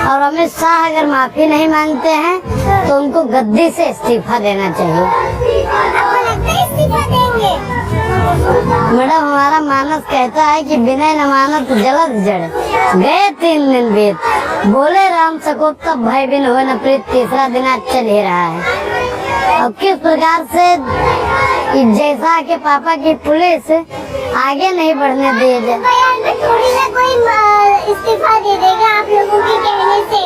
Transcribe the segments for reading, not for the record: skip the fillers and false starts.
और अमित शाह अगर माफी नहीं मांगते हैं तो उनको गद्दी से इस्तीफा देना चाहिए। आपको लगता है इस्तीफा देंगे? मैडम हमारा मानस कहता है कि बिना जमानत जलद जड़ गए 3 दिन बीत, बोले राम सको तब भाई बिन हो न प्रीत, तीसरा दिन आज चल ही रहा है। अब किस प्रकार से जैसा के पापा की पुलिस आगे नहीं बढ़ने दिए जाए। बयान में थोड़ी ना कोई इस्तीफा दे देगा आप लोगों के कहने से।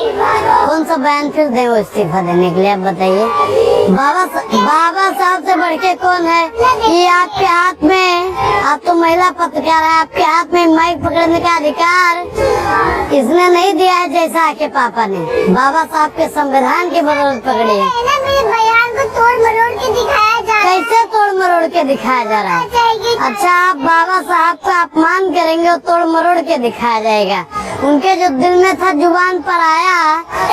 कौन सा बयान फिर दे वो इस्तीफा देने के लिए, आप बताइए। बाबा साहब से बढ़ के कौन है कि आपके हाथ में, आप तो महिला पत्रकार है, आपके हाथ में माइक पकड़ने का अधिकार इसने नहीं दिया है जैसा के पापा ने। बाबा साहब के संविधान की बदौलत पकड़ी है। मेरे बयान को तोड़ मरोड़ के दिखाया जा रहा है। कैसे तोड़ मरोड़ के दिखाया जा रहा है? अच्छा, आप बाबा साहब का अपमान करेंगे और तोड़ मरोड़ के दिखाया जाएगा। उनके जो दिल में था, जुबान पर आया,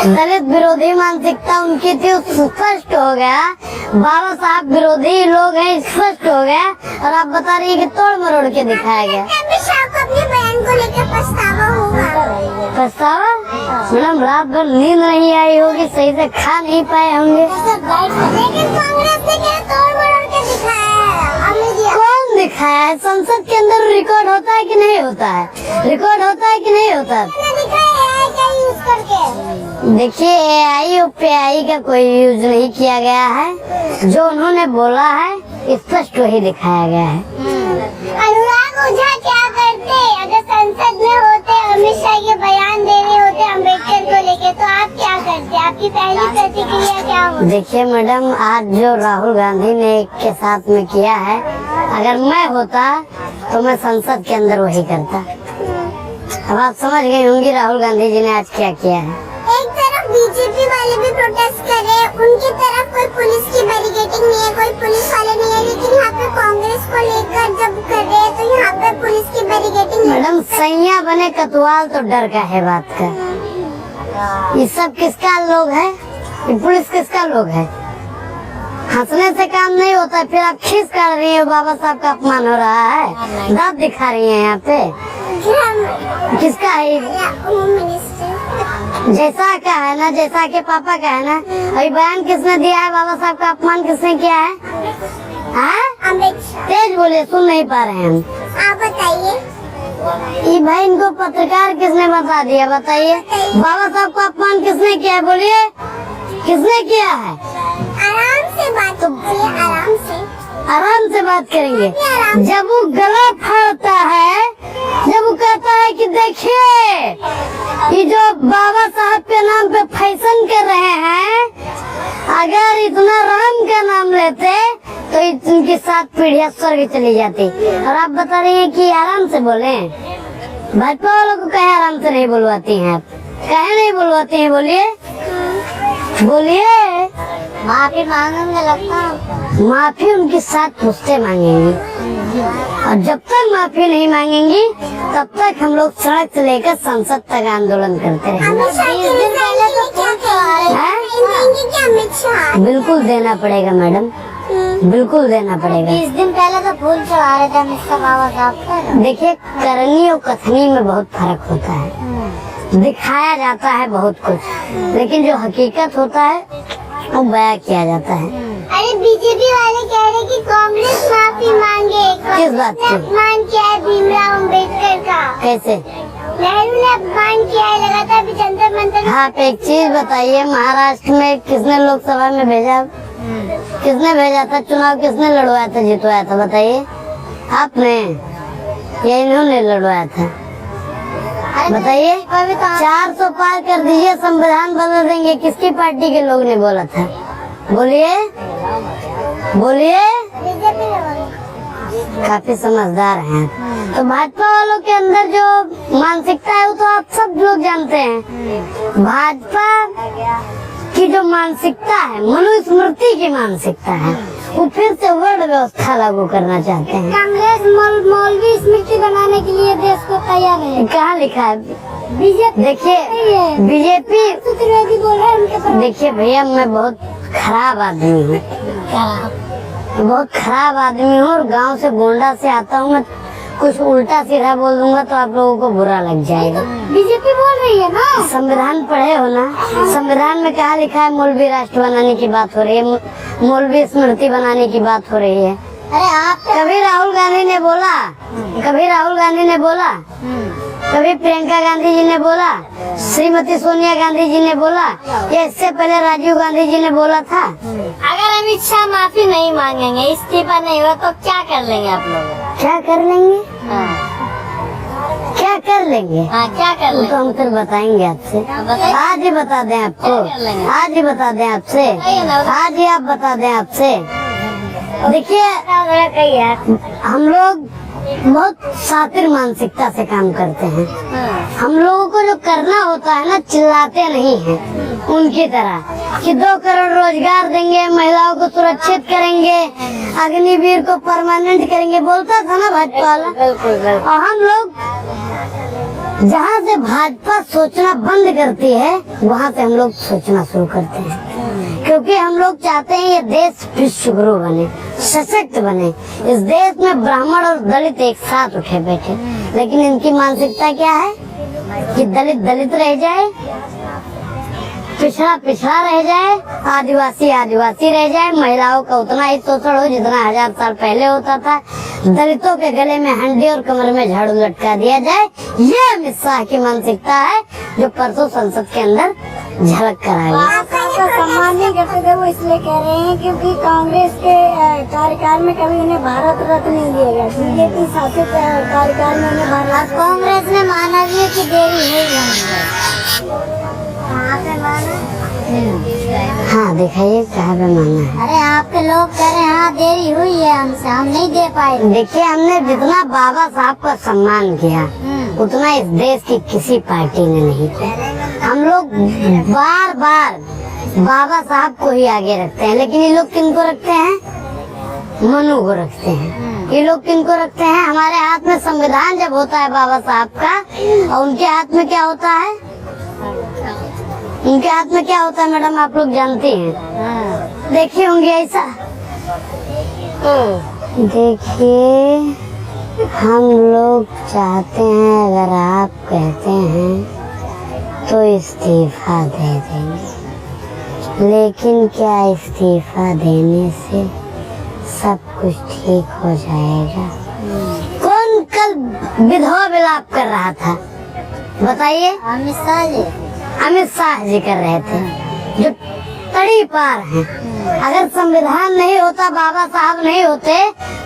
दलित विरोधी मानसिकता उनकी थी, स्पष्ट हो गया। बाबा साहब विरोधी लोग हैं, स्पष्ट हो गया। और आप बता रही है कि तोड़ मरोड़ के दिखाया गया। अमित शाह को अपने बयान को लेकर पछतावा होगा। पछतावा? मैडम रात भर नींद नहीं आई होगी, सही से खा नहीं पाए होंगे। लेकिन कांग्रेस ने क्या तोड़ मरोड़ के दिखाया है? कौन दिखाया है? संसद के अंदर रिकॉर्ड होता है कि नहीं होता है? रिकॉर्ड होता है कि नहीं होता? देखिए, AI और PI का कोई यूज नहीं किया गया है। जो उन्होंने बोला है स्पष्ट वही दिखाया गया है। अनुराग ओझा क्या करते अगर संसद में होते, अमित शाह के बयान दे रहे होते अम्बेडकर को लेके, तो आप क्या करते? आपकी पहली प्रतिक्रिया क्या होती? देखिए मैडम, आज जो राहुल गांधी ने के साथ में किया है, अगर मैं होता तो मैं संसद के अंदर वही करता। अब आप समझ गई होंगी राहुल गांधी जी ने आज क्या किया है। एक तरफ बीजेपी वाले भी प्रोटेस्ट कर रहे हैं, उनकी तरफ कोई पुलिस की बैरिकेडिंग नहीं है, कोई पुलिस वाले नहीं है, लेकिन यहाँ पे कांग्रेस को लेकर जब कर रहे हैं तो यहाँ पे पुलिस की बैरिकेडिंग। मैडम सैया बने कतवाल तो डर का है बात का। ये सब किसका लोग है? ये पुलिस किसका लोग है? हंसने से काम नहीं होता, फिर आप खींच कर रही है। बाबा साहब का अपमान हो रहा है, दांत दिखा रही है यहाँ पे। किसका है? होम मिनिस्टर जैसा का है ना, जैसा के पापा का है ना। अभी बयान किसने दिया है? बाबा साहब का अपमान किसने किया है? अमित शाह। तेज बोले, सुन नहीं पा रहे हैं हम। आप बताइए। ये भाई इनको पत्रकार किसने बता दिया? बताइए। बाबा साहब का अपमान किसने किया है? बोलिए, किसने किया है? आराम से बात कीजिए, आराम से बात करेंगे। जब वो गला फाड़ता है, जब वो कहता है कि देखिए ये जो बाबा साहब के नाम पे फैशन कर रहे हैं, अगर इतना राम का नाम लेते तो इनकी 7 पीढ़ियां स्वर्ग चली जाती। और आप बता रही हैं कि आराम से बोले। भाजपा वालों को कहे आराम से नहीं बुलवाती हैं आप? कहे नहीं बुलवाती हैं? बोलिए, बोलिए। माफी मांगेंगे लगता। माफी उनकी 7 पुश्ते मांगेंगी, और जब तक माफी नहीं मांगेंगी तब तक हम लोग सड़क से लेकर संसद तक आंदोलन करते रहेंगे। बिल्कुल देना पड़ेगा मैडम, बिल्कुल देना पड़ेगा। 20 दिन पहले तो फूल चढ़ा रहे थे अमित शाह बाबा साहब। देखिए, करनी और कथनी में बहुत फर्क होता है। दिखाया जाता है बहुत कुछ, लेकिन जो हकीकत होता है वो बयां किया जाता है। अरे बीजेपी वाले कह रहे कि कांग्रेस माफी मांगे। किस बात से? अपमान किया है भीमराव अम्बेडकर का। कैसे? नेहरू ने अपमान किया है, लगातार भी जंतर मंतर। हाँ, एक चीज बताइए, महाराष्ट्र में किसने लोकसभा में भेजा? किसने भेजा था? चुनाव किसने लड़वाया था, जितवाया था? बताइए। आपने या इन्होंने लड़वाया था? बताइए। 400 पार कर दीजिए, संविधान बदल देंगे। किसकी पार्टी के लोग ने बोला था? बोलिए, बोलिए। काफी समझदार हैं। तो भाजपा वालों के अंदर जो मानसिकता है वो तो आप सब लोग जानते हैं। भाजपा की जो मानसिकता है, मनुस्मृति की मानसिकता है, वो फिर से वर्ण व्यवस्था लागू करना चाहते हैं। कांग्रेस मौलवी स्मृति बनाने के लिए देश को तैयार है। कहाँ लिखा है? बीजेपी। देखिए, बीजेपी त्रिवेदी बोल रहे हैं। देखिए भैया, मैं बहुत खराब आदमी हूँ, बहुत खराब आदमी हूँ, और गांव से गोंडा से आता हूँ। मैं कुछ उल्टा सीधा बोल दूंगा तो आप लोगों को बुरा लग जाएगा। बीजेपी बोल रही है ना। संविधान पढ़े हो ना, संविधान में कहा लिखा है मौलवी राष्ट्र बनाने की बात हो रही है, मौलवी स्मृति बनाने की बात हो रही है। अरे आप कभी राहुल गांधी ने बोला, कभी राहुल गांधी ने बोला, कभी प्रियंका गांधी जी ने बोला, श्रीमती सोनिया गांधी जी ने बोला, या इससे पहले राजीव गांधी जी ने बोला था। अगर अमित शाह माफी नहीं मांगेंगे, इस्तीफा नहीं हुआ तो क्या कर लेंगे आप लोग? क्या कर लेंगे? क्या कर लेंगे? हाँ, क्या कर वो लेंगे? तो हम फिर बताएंगे आपसे। बताइए। आज ही बता दें आपको, आज ही बता दें आपसे, आज ही आप बता दें आपसे। देखिए हम लोग बहुत शातिर मानसिकता से काम करते हैं। हम लोगों को जो करना होता है ना, चिल्लाते नहीं हैं उनकी तरह कि 2 करोड़ रोजगार देंगे, महिलाओं को सुरक्षित करेंगे, अग्निवीर को परमानेंट करेंगे, बोलता था ना भाजपा वाला। और हम लोग जहाँ से भाजपा सोचना बंद करती है, वहाँ से हम लोग सोचना शुरू करते हैं, क्योंकि हम लोग चाहते हैं ये देश विश्व गुरु बने, सशक्त बने। इस देश में ब्राह्मण और दलित एक साथ उठे बैठे, लेकिन इनकी मानसिकता क्या है कि दलित दलित रह जाए, पिछड़ा पिछड़ा रह जाए, आदिवासी आदिवासी रह जाए, महिलाओं का उतना ही शोषण हो जितना 1000 साल पहले होता था, दलितों के गले में हंडी और कमर में झाड़ू लटका दिया जाए। ये अमित शाह की मानसिकता है जो परसों संसद के अंदर झलक कर आई। आपका सम्मान नहीं करते थे, वो इसलिए कह रहे हैं क्योंकि कांग्रेस के कार्यकाल में कभी उन्हें भारत रत्न नहीं दिया गया, बीजेपी शासित कार्यकाल में उन्हें भारत। कांग्रेस ने माना भी है कि देरी हुई है। हाँ दिखाइए कहाँ पे माना है। अरे आपके लोग कह रहे हैं हाँ देरी हुई है, हमसे हम नहीं दे पाए। देखिए हमने जितना बाबा साहब का सम्मान किया उतना इस देश की किसी पार्टी ने नहीं किया। हम लोग बार बार बाबा साहब को ही आगे रखते हैं, लेकिन ये लोग किनको रखते हैं? मनु को रखते हैं। ये लोग किनको रखते हैं? हमारे हाथ में संविधान जब होता है बाबा साहब का, और उनके हाथ में क्या होता है? उनके हाथ में क्या होता है मैडम, आप लोग जानती हैं? देखिए होंगे ऐसा। देखिए हम लोग चाहते हैं, अगर आप कहते हैं तो इस्तीफा दे देंगे, लेकिन क्या इस्तीफा देने से सब कुछ ठीक हो जाएगा? कौन कल विधवा विलाप कर रहा था बताइए? अमित शाह जी। अमित शाह जी कर रहे थे, जो तड़ी पार हैं। अगर संविधान नहीं होता, बाबा साहब नहीं होते,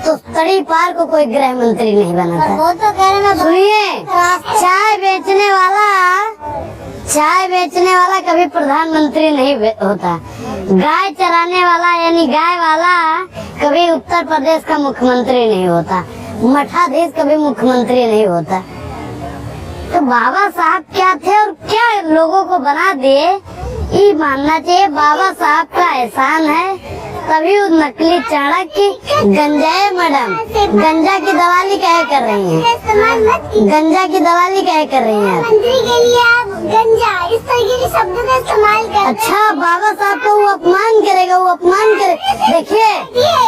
तो तड़ी पार को कोई गृह मंत्री नहीं बनाता। वो तो कह रहे हैं सुनिए, चाय बेचने वाला कभी प्रधानमंत्री नहीं होता। गाय चराने वाला यानी गाय वाला कभी उत्तर प्रदेश का मुख्यमंत्री नहीं होता। मठाधीश कभी मुख्यमंत्री नहीं होता। तो बाबा साहब क्या थे और क्या लोगों को बना दिए, ये मानना चाहिए। बाबा साहब का एहसान है, तभी उस नकली चाणक की गंजाए मैडम, गंजा की दलाली कहे कर रही हैं? गंजा की दलाली कहे कर रही हैं? मंत्री के लिए आप गंजा इस तरीके के शब्द का इस्तेमाल कर। अच्छा, बाबा साहब को वो अपमान करेगा, वो अपमान करे। देखिए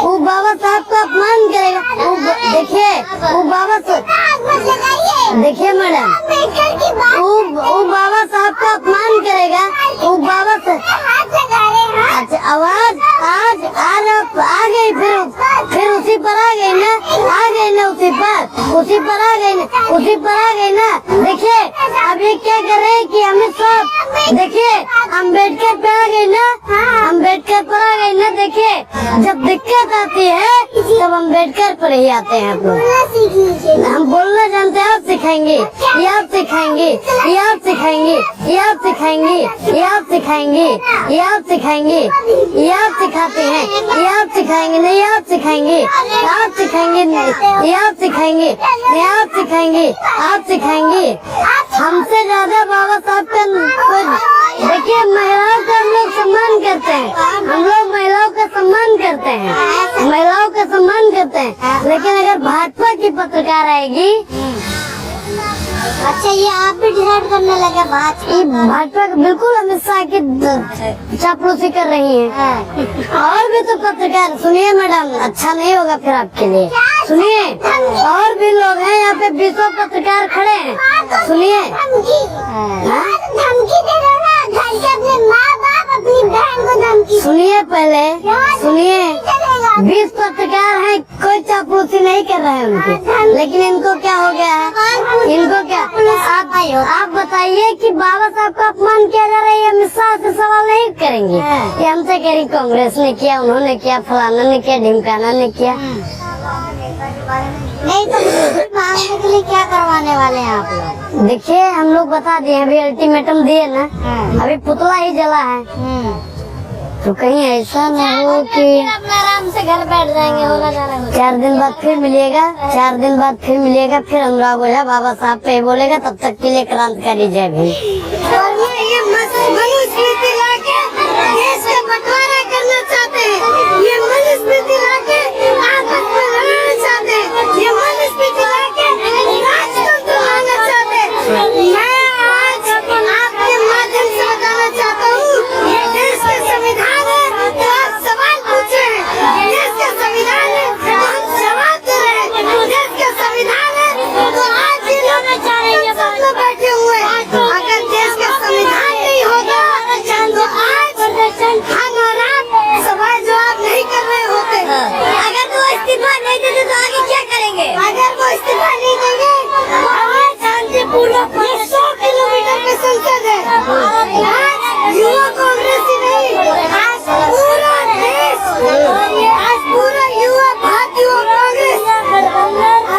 वो बाबा साहब का अपमान करेगा, देखिए वो बाबा देखिए मैडम, वो बाबा साहब का अपमान करेगा, वो बाबा अच्छा आवाज आज आप आ गई, फिर उसी पर आ गई ना, उसी पर आ गई ना। देखिए अब ये क्या कर रहे हैं कि अमित शाह, देखिए अम्बेडकर पे आ गई ना, अम्बेडकर पर आ गई ना। देखिए जब दिक्कत आती है तब अम्बेडकर पर ही आते हैं आप लोग। हम बोलना जानते हैं, आप सिखाएंगे, ये आप सिखाएंगे, ये आप सिखाएंगे, ये आप सिखाएंगे, ये आप सिखाएंगे, ये आप सिखाएंगे, ये आप सिखाते हैं, ये आप सिखाएंगे, नहीं आप सिखाएंगे, आप सिखाएंगे, ये आप सिखाएंगे, ये आप सिखाएंगे, आप सिखाएंगे। हमसे ज्यादा बाबा साहब का देखिए, महिलाओं का हम लोग सम्मान करते हैं, हम लोग महिलाओं का सम्मान करते हैं, महिलाओं का सम्मान करते हैं। लेकिन अगर भाजपा की पत्रकार आएगी, अच्छा ये आप भी डिसाइड करने लगे भाजपा बिल्कुल अमित शाह की चापलूसी कर रही है। और भी तो पत्रकार, सुनिए मैडम, अच्छा नहीं होगा फिर आपके लिए। सुनिए, और भी लोग हैं यहाँ पे, 20 पत्रकार खड़े हैं, सुनिए। धमकी दे रहे हो ना, घर के अपने माँ बाप अपनी बहन को धमकी। सुनिए पहले, सुनिए। 20 पत्रकार हैं, कोई चापलूसी नहीं कर रहे हैं उनकी, लेकिन इनको क्या हो गया है? इनको क्या? आप बताइए कि बाबा साहब का अपमान किया जा रहा है, अमित शाह से सवाल नहीं करेंगे? ये हमसे कह रही कांग्रेस ने किया, उन्होंने किया, फलाना ने किया, ढिमकाना ने किया। नहीं तो मांगने के लिए क्या करवाने वाले हैं आप लोग? देखिए, हम लोग बता दिए, अभी अल्टीमेटम दिए ना, अभी पुतला ही जला है। तो कहीं ऐसा न हो कि अपना आराम से घर बैठ जाएंगे, होला जा रहा है। 4 दिन बाद फिर मिलिएगा, 4 दिन बाद फिर मिलिएगा, फिर अनुराग ओझा बाबा साहब पे बोलेगा, तब तक के लिए क्रांतिकारी जय भीम। और ये मनुस्मृति लाके देश का बंटवारा करना चाहते हैं, ये मनुस्मृति लाके आपस में लड़ना चाहते हैं, ये मनुस्मृति लाके राजतंत्र लाना चाहते हैं। मैं आज आपके माध्यम से बताना चाहता हूँ, ये देश का संविधान है तो आप सवाल पूछे हैं, देश का संविधान है तो हम जवाब दे रहे हैं, देश का संविधान है तो आज ये लोग सब लोग बैठे हुए हैं। अगर देश का संविधान नहीं होगा तो आज हम और आप सवाल जवाब नहीं कर रहे होते। अगर वो इस्तीफा नहीं देते तो आगे क्या करेंगे? अगर वो इस्तीफा नहीं देंगे तो आज शांतिपूर्वक 100 किलोमीटर पे संसद है। आज युवा कांग्रेस ही नहीं, आज पूरा देश, आज पूरा युवा भारतीय कांग्रेस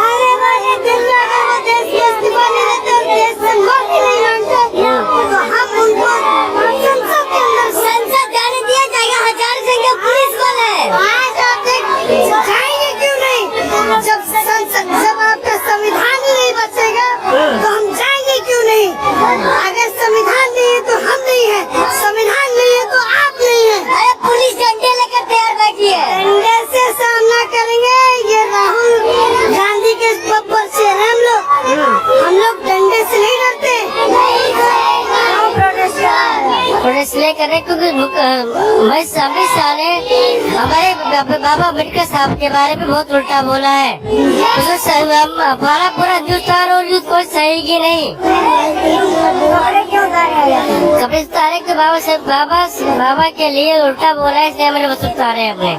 आने वाले दिन में अगर वो देश के इस्तीफा नहीं देते और देश से माफी नहीं मांगते तो हम उनको संसद के अंदर संसद जाने दिया जाएगा। 1000 संख्या पुलिस बल है। आज आप जाएंगे क्यों नहीं? जब आपका संविधान ही नहीं बचेगा तो हम जाएंगे क्यों नहीं? अगर संविधान नहीं है तो हम नहीं है, संविधान नहीं है तो आप नहीं है। अरे पुलिस डंडे लेकर तैयार बैठी है, डंडे से सामना करेंगे। ये राहुल गांधी के बब्बर से हम लोग डंडे से नहीं डरते। प्रोटेस्ट ले कर रहे, क्योंकि अमित शाह ने हमारे बाबा अम्बेडकर साहब के बारे में बहुत उल्टा बोला है। हमारा पूरा हिंदुस्तान और यूथ कोई सही की नहीं। कभी उतारे के बाबा साहब बाबा के लिए उल्टा बोला है, इसलिए हमारे बस उतारे अपने।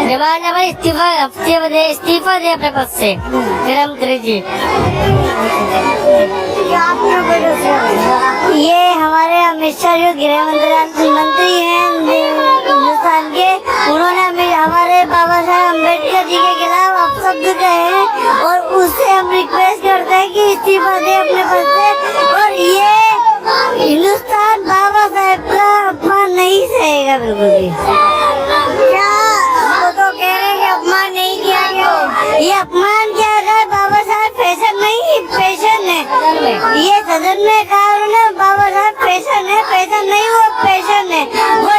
डिमांड हमारे इस्तीफा दे अपने पद से, फिर हम जी। ये हमारे अमित शाह जो गृह मंत्री हैं हिंदुस्तान के, उन्होंने हमारे बाबा साहब अम्बेडकर जी के खिलाफ अपशब्द कहे हैं और उससे हम रिक्वेस्ट करते हैं कि इस्तीफा दे अपने पद से। और ये हिंदुस्तान बाबा साहब का अपमान नहीं सहेगा बिल्कुल भी। क्या वो तो कह रहे हैं कि अपमान नहीं किया गया, ये अपमान किया गया। बाबा साहब फैशन नहीं, पैशन है। ये सदन में कहा उन्होंने, बाबा साहब पैशन है, पैशन नहीं, वो पैशन है। वो